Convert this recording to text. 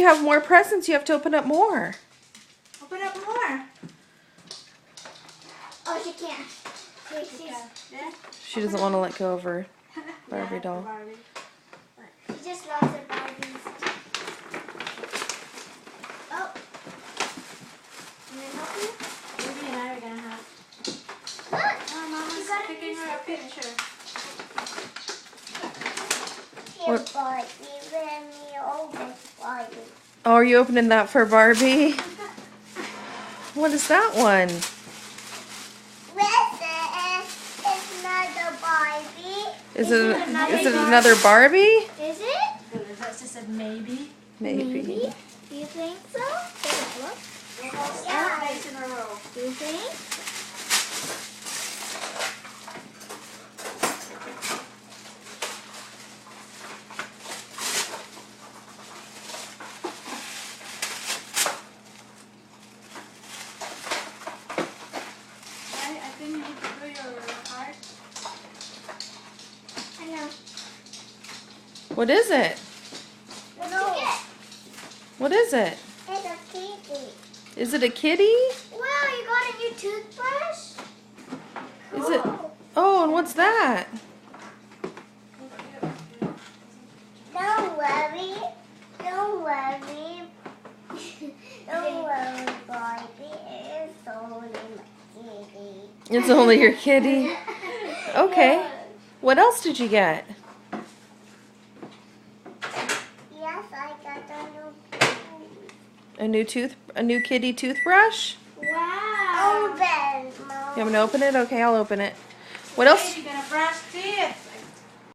you have more presents, you have to open up more. Open up more. Oh, she can't. Yeah. She doesn't want to let go of her Barbie doll. Barbie. She just loves her Barbies. Oh. Can I help you? Ruby and I are gonna have. Look. Oh, Mama's got a picking her a picture. Here, What? Barbie. Let me open Barbie. Oh, are you opening that for Barbie? What is that one? Listen, it's another Barbie. Is it another another Barbie? Is it? Good. That just said maybe. Maybe. Do you think so? Look. We'll hold Yeah. all days in a row. Do you think? I think you need to do your heart. I know. What is it? What did you get? What is it? It's a kitty. Is it a kitty? Wow, you got a new toothbrush? Is it? Cool. Oh, and what's that? Don't worry. Don't worry. Don't worry, Barbie. It's only my kitty. It's only your kitty. Okay. What else did you get? Yes, I got A new kitty toothbrush? Wow. Open, Mom. You want me to open it? Okay, I'll open it. What else? You're gonna brush teeth.